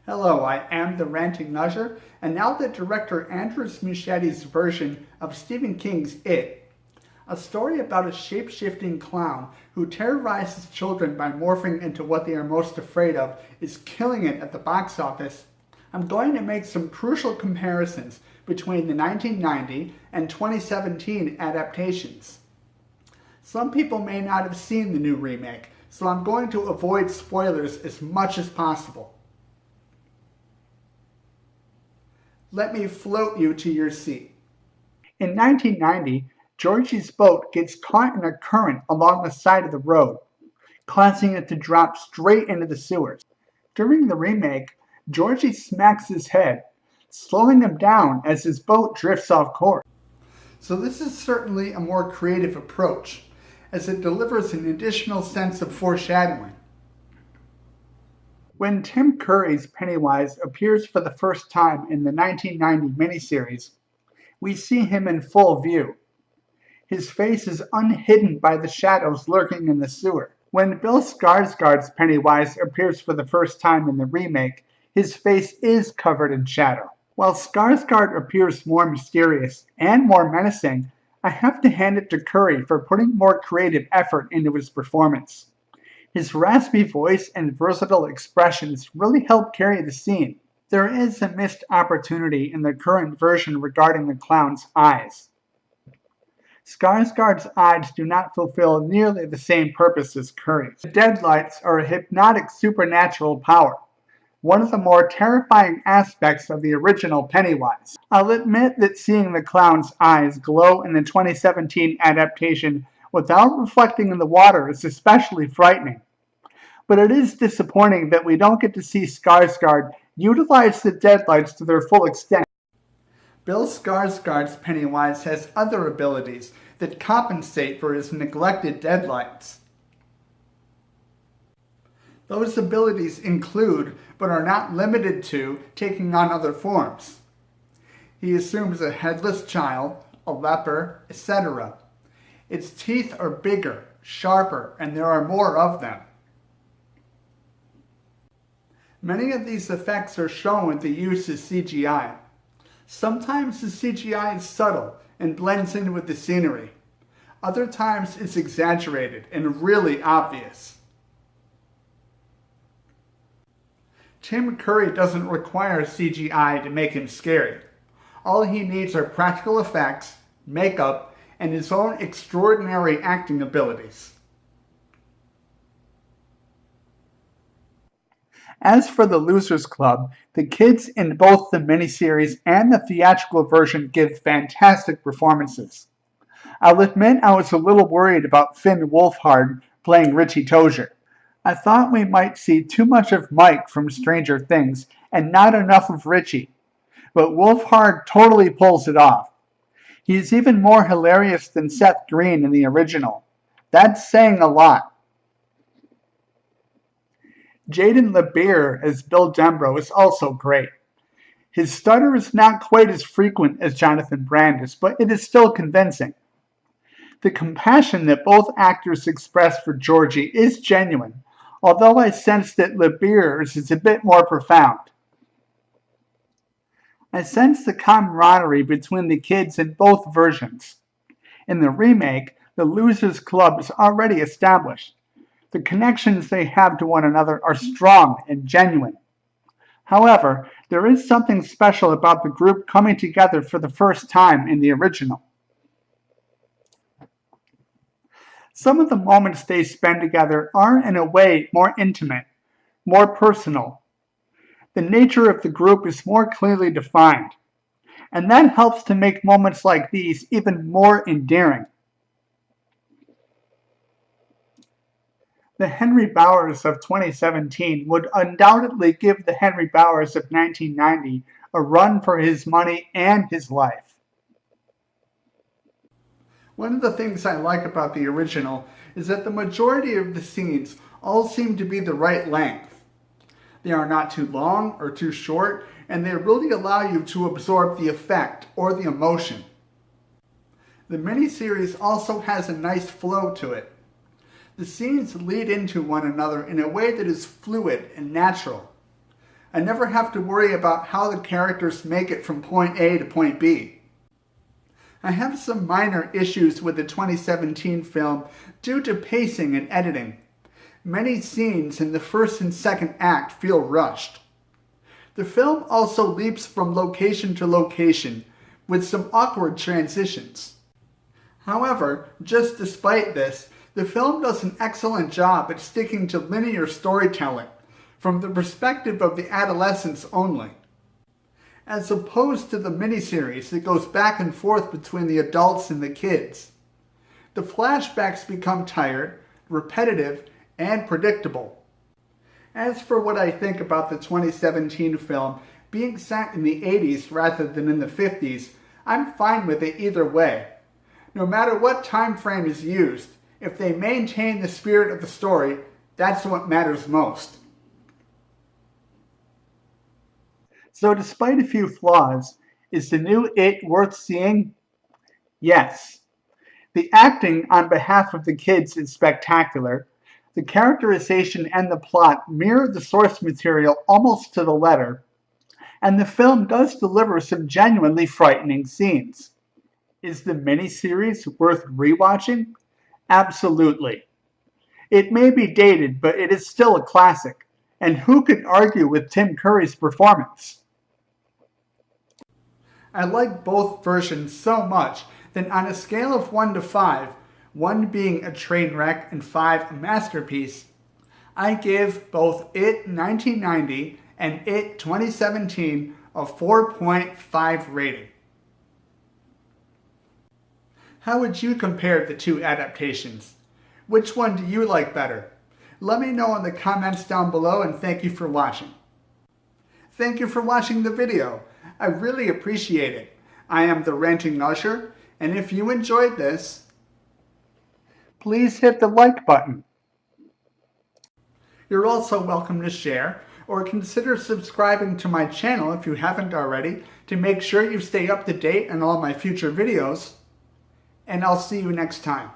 Hello, I am the Ranting Nusher, and now the director Andrew Muschietti's version of Stephen King's It, a story about a shape-shifting clown who terrorizes children by morphing into what they are most afraid of, is killing it at the box office. I'm going to make some crucial comparisons between the 1990 and 2017 adaptations. Some people may not have seen the new remake, so I'm going to avoid spoilers as much as possible. Let me float you to your seat. In 1990, Georgie's boat gets caught in a current along the side of the road, causing it to drop straight into the sewers. During the remake, Georgie smacks his head, slowing him down as his boat drifts off course. So this is certainly a more creative approach, as it delivers an additional sense of foreshadowing. When Tim Curry's Pennywise appears for the first time in the 1990 miniseries, we see him in full view. His face is unhidden by the shadows lurking in the sewer. When Bill Skarsgård's Pennywise appears for the first time in the remake, his face is covered in shadow. While Skarsgård appears more mysterious and more menacing, I have to hand it to Curry for putting more creative effort into his performance. His raspy voice and versatile expressions really help carry the scene. There is a missed opportunity in the current version regarding the clown's eyes. Skarsgård's eyes do not fulfill nearly the same purpose as Curry's. The deadlights are a hypnotic supernatural power, one of the more terrifying aspects of the original Pennywise. I'll admit that seeing the clown's eyes glow in the 2017 adaptation without reflecting in the water is especially frightening. But it is disappointing that we don't get to see Skarsgård utilize the deadlights to their full extent. Bill Skarsgård's Pennywise has other abilities that compensate for his neglected deadlights. Those abilities include, but are not limited to, taking on other forms. He assumes a headless child, a leper, etc. Its teeth are bigger, sharper, and there are more of them. Many of these effects are shown with the use of CGI. Sometimes the CGI is subtle and blends in with the scenery. Other times it's exaggerated and really obvious. Tim Curry doesn't require CGI to make him scary. All he needs are practical effects, makeup, and his own extraordinary acting abilities. As for the Losers Club, the kids in both the miniseries and the theatrical version give fantastic performances. I'll admit I was a little worried about Finn Wolfhard playing Richie Tozier. I thought we might see too much of Mike from Stranger Things and not enough of Richie, but Wolfhard totally pulls it off. He is even more hilarious than Seth Green in the original. That's saying a lot. Jaden LeBeer as Bill Denbrough is also great. His stutter is not quite as frequent as Jonathan Brandis, but it is still convincing. The compassion that both actors express for Georgie is genuine, although I sense that LeBeer's is a bit more profound. I sense the camaraderie between the kids in both versions. In the remake, the Losers Club is already established. The connections they have to one another are strong and genuine. However, there is something special about the group coming together for the first time in the original. Some of the moments they spend together are, in a way, more intimate, more personal. The nature of the group is more clearly defined, and that helps to make moments like these even more endearing. The Henry Bowers of 2017 would undoubtedly give the Henry Bowers of 1990 a run for his money and his life. One of the things I like about the original is that the majority of the scenes all seem to be the right length. They are not too long or too short, and they really allow you to absorb the effect or the emotion. The miniseries also has a nice flow to it. The scenes lead into one another in a way that is fluid and natural. I never have to worry about how the characters make it from point A to point B. I have some minor issues with the 2017 film due to pacing and editing. Many scenes in the first and second act feel rushed. The film also leaps from location to location with some awkward transitions. However, just despite this, the film does an excellent job at sticking to linear storytelling from the perspective of the adolescents only, as opposed to the miniseries that goes back and forth between the adults and the kids. The flashbacks become tired, repetitive, and predictable. As for what I think about the 2017 film being set in the 80s rather than in the 50s, I'm fine with it either way. No matter what time frame is used, if they maintain the spirit of the story, that's what matters most. So despite a few flaws, is the new It worth seeing? Yes. The acting on behalf of the kids is spectacular. The characterization and the plot mirror the source material almost to the letter, and the film does deliver some genuinely frightening scenes. Is the miniseries worth rewatching? Absolutely. It may be dated, but it is still a classic, and who could argue with Tim Curry's performance? I like both versions so much that on a scale of 1 to 5, 1 being a train wreck and 5 a masterpiece, I give both It 1990 and It 2017 a 4.5 rating. How would you compare the two adaptations? Which one do you like better? Let me know in the comments down below, and thank you for watching. Thank you for watching the video. I really appreciate it. I am the Ranting Usher, and if you enjoyed this, please hit the like button. You're also welcome to share or consider subscribing to my channel if you haven't already to make sure you stay up to date on all my future videos, and I'll see you next time.